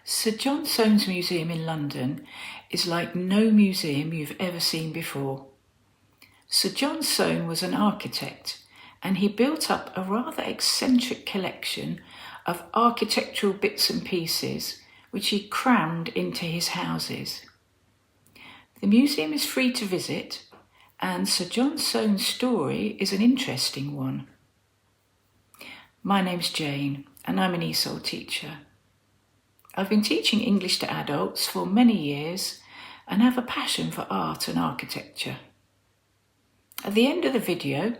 Sir John Soane's museum in London is like no museum you've ever seen before. Sir John Soane was an architect, and he built up a rather eccentric collection of architectural bits and pieces which he crammed into his houses. The museum is free to visit, and Sir John Soane's story is an interesting one. My name's Jane, and I'm an ESOL teacher. I've been teaching English to adults for many years and have a passion for art and architecture. At the end of the video,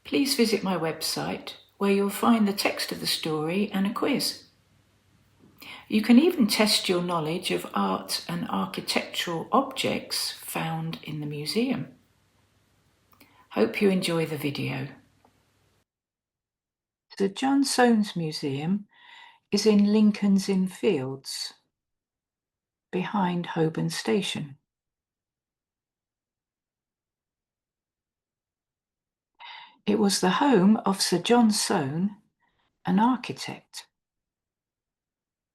please visit my website where you'll find the text of the story and a quiz. You can even test your knowledge of art and architectural objects found in the museum. Hope you enjoy the video. Sir John Soane's museum is in Lincoln's Inn Fields, behind Holborn Station. It was the home of Sir John Soane, an architect.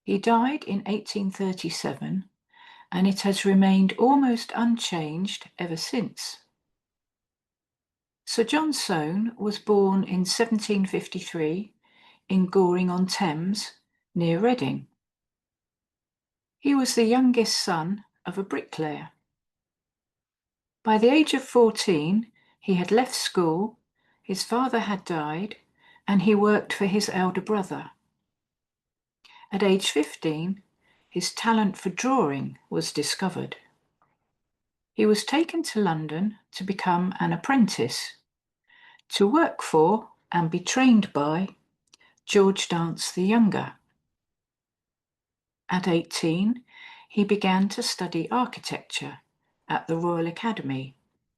He died in 1837, and it has remained almost unchanged ever since. Sir John Soane was born in 1753 in Goring-on-Thames, near Reading. He was the youngest son of a bricklayer. By the age of 14, he had left school, his father had died, and he worked for his elder brother. At age 15, his talent for drawing was discovered. He was taken to London to become an apprentice, to work for and be trained by George Dance the Younger. At 18, he began to study architecture at the Royal Academy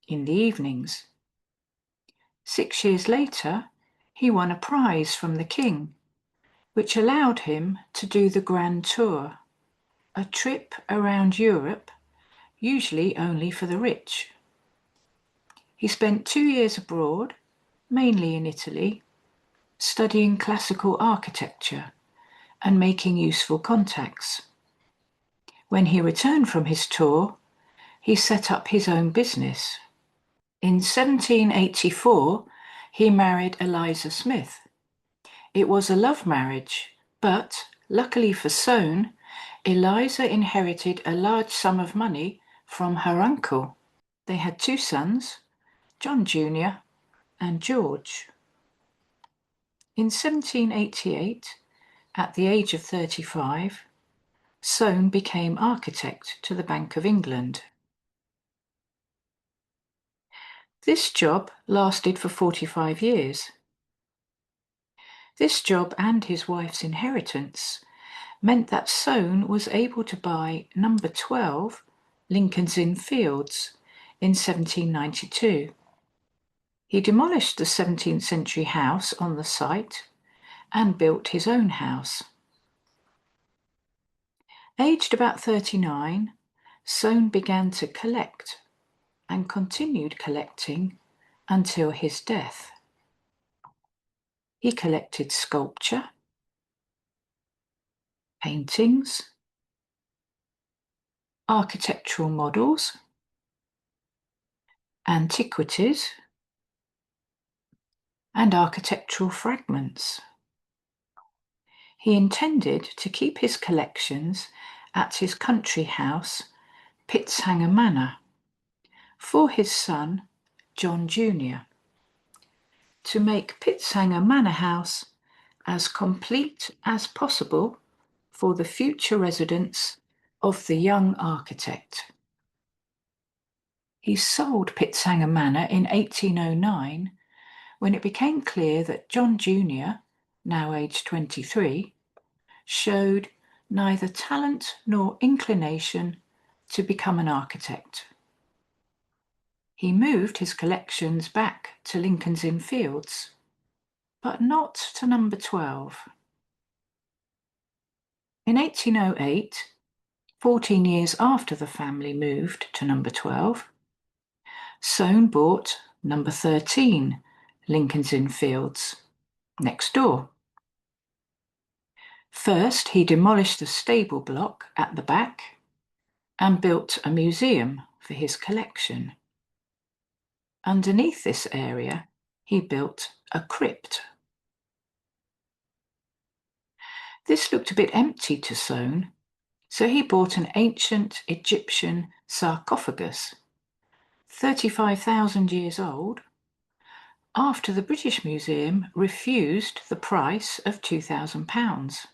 in the evenings. 6 years later, he won a prize from the King, which allowed him to do the Grand Tour, a trip around Europe, usually only for the rich. He spent 2 years abroad, mainly in Italy, studying classical architecture and making useful contacts. When he returned from his tour, he set up his own business. In 1784, he married Eliza Smith. It was a love marriage, but luckily for Soane, Eliza inherited a large sum of money from her uncle. They had 2 sons, John Jr. and George. In 1788, at the age of 35, Soane became architect to the Bank of England. This job lasted for 45 years. This job and his wife's inheritance meant that Soane was able to buy number 12 Lincoln's Inn Fields in 1792. He demolished the 17th century house on the site and built his own house. Aged about 39, Soane began to collect and continued collecting until his death. He collected sculpture, paintings, architectural models, antiquities, and architectural fragments. He intended to keep his collections at his country house, Pitshanger Manor, for his son, John Jr., to make Pitshanger Manor House as complete as possible for the future residence of the young architect. He sold Pitshanger Manor in 1809 when it became clear that John Jr., now aged 23, showed neither talent nor inclination to become an architect. He moved his collections back to Lincoln's Inn Fields, but not to number 12. In 1808, 14 years after the family moved to number 12, Soane bought number 13 Lincoln's Inn Fields, next door. First, he demolished the stable block at the back and built a museum for his collection. Underneath this area, he built a crypt. This looked a bit empty to Soane, so he bought an ancient Egyptian sarcophagus, 35,000 years old, after the British Museum refused the price of £2,000.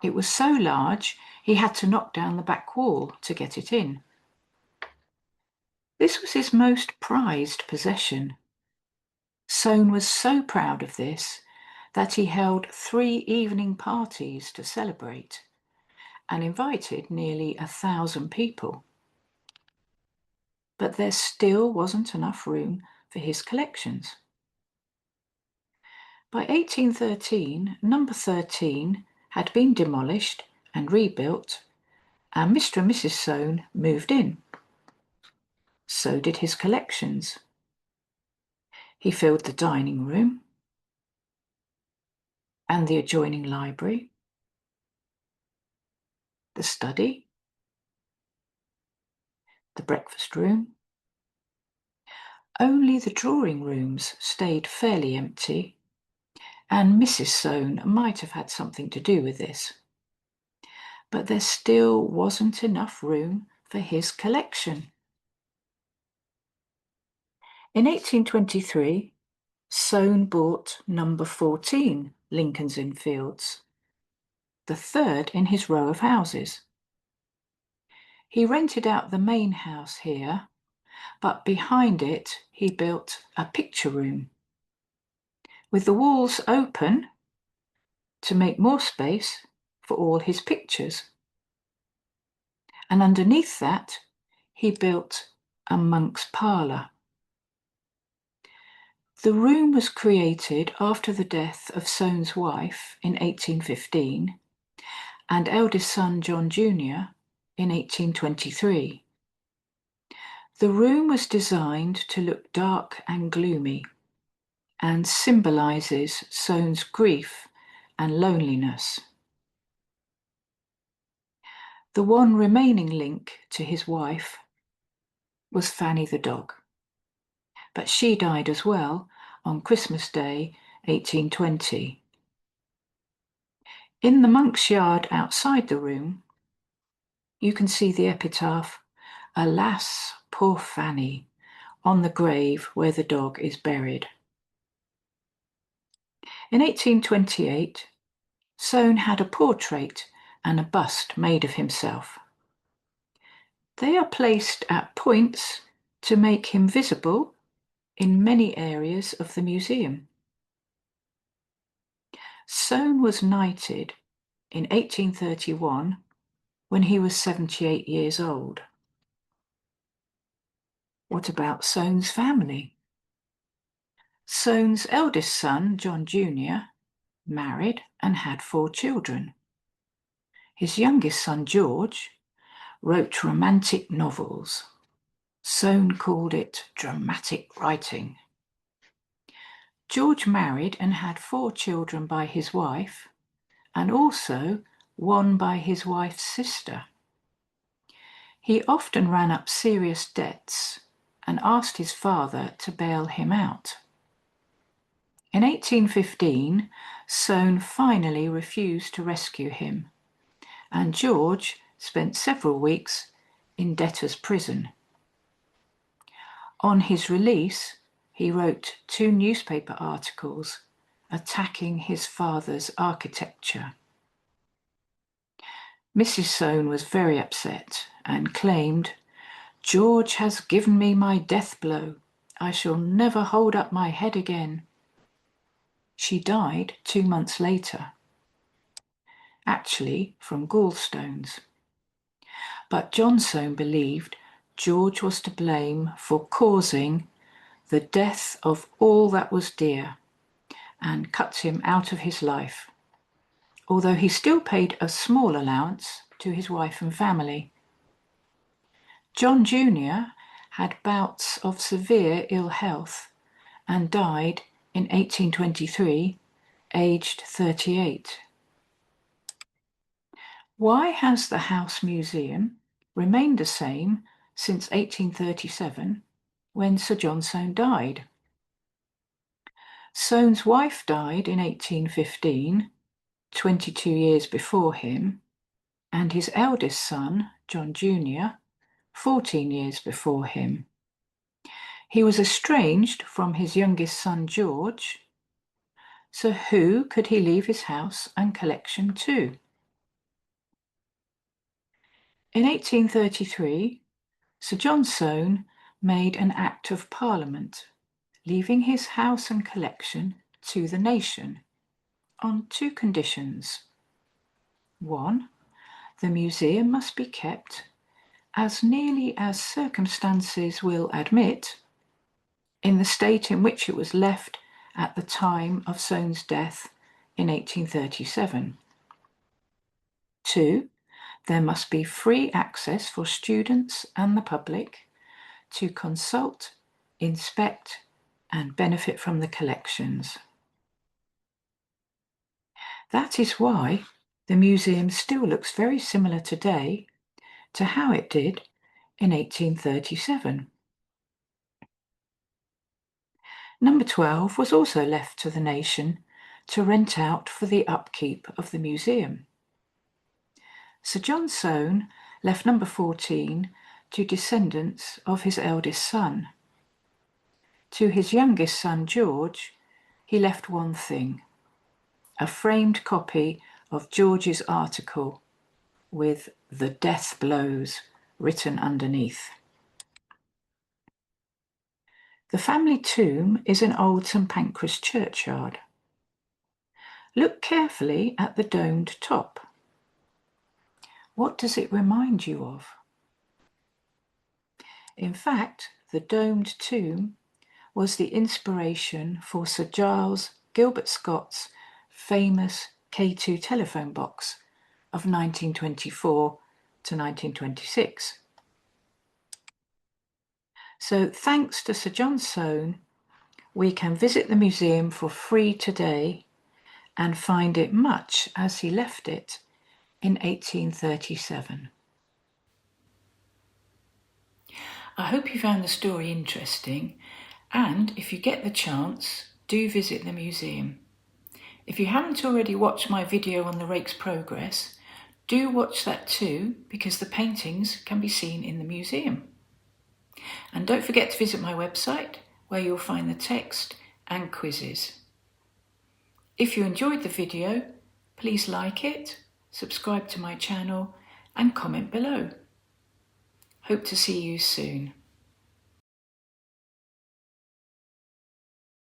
It was so large he had to knock down the back wall to get it in. This was his most prized possession. Soane was so proud of this that he held 3 evening parties to celebrate and invited nearly 1,000 people. But there still wasn't enough room for his collections. By 1813, number 13 had been demolished and rebuilt, and Mr. and Mrs. Soane moved in. So did his collections. He filled the dining room and the adjoining library, the study, the breakfast room. Only the drawing rooms stayed fairly empty, and Mrs. Soane might have had something to do with this. But there still wasn't enough room for his collection. In 1823, Soane bought number 14 Lincoln's Inn Fields, the third in his row of houses. He rented out the main house here, but behind it he built a picture room, with the walls open to make more space for all his pictures. And underneath that, he built a monk's parlour. The room was created after the death of Soane's wife in 1815 and eldest son John Jr. in 1823. The room was designed to look dark and gloomy and symbolises Soane's grief and loneliness. The one remaining link to his wife was Fanny the dog, but she died as well on Christmas Day 1820. In the monk's yard outside the room, you can see the epitaph, "Alas, poor Fanny," on the grave where the dog is buried. In 1828, Soane had a portrait and a bust made of himself. They are placed at points to make him visible in many areas of the museum. Soane was knighted in 1831 when he was 78 years old. What about Soane's family? Soane's eldest son, John Jr., married and had 4 children. His youngest son, George, wrote romantic novels. Soane called it dramatic writing. George married and had 4 children by his wife, and also 1 by his wife's sister. He often ran up serious debts and asked his father to bail him out. In 1815, Soane finally refused to rescue him, and George spent several weeks in debtor's prison. On his release, he wrote 2 newspaper articles attacking his father's architecture. Mrs. Soane was very upset and claimed, "George has given me my death blow. I shall never hold up my head again." She died 2 months later, actually from gallstones. But John Soane believed George was to blame for causing the death of all that was dear and cut him out of his life, although he still paid a small allowance to his wife and family. John Jr. had bouts of severe ill health and died in 1823, aged 38. Why has the House Museum remained the same since 1837 when Sir John Soane died? Soane's wife died in 1815, 22 years before him, and his eldest son, John Jr., 14 years before him. He was estranged from his youngest son, George, so who could he leave his house and collection to? In 1833, Sir John Soane made an Act of Parliament, leaving his house and collection to the nation on two conditions. One, the museum must be kept as nearly as circumstances will admit in the state in which it was left at the time of Soane's death in 1837. Two, there must be free access for students and the public to consult, inspect, and benefit from the collections. That is why the museum still looks very similar today to how it did in 1837. Number 12 was also left to the nation to rent out for the upkeep of the museum. Sir John Soane left number 14 to descendants of his eldest son. To his youngest son, George, he left one thing: a framed copy of George's article with "The Death Blows" written underneath. The family tomb is in Old St Pancras churchyard. Look carefully at the domed top. What does it remind you of? In fact, the domed tomb was the inspiration for Sir Giles Gilbert Scott's famous K2 telephone box of 1924 to 1926. So thanks to Sir John Soane, we can visit the museum for free today and find it much as he left it in 1837. I hope you found the story interesting, and if you get the chance, do visit the museum. If you haven't already watched my video on the rake's progress, do watch that too, because the paintings can be seen in the museum. And don't forget to visit my website, where you'll find the text and quizzes. If you enjoyed the video, please like it, subscribe to my channel, and comment below. Hope to see you soon.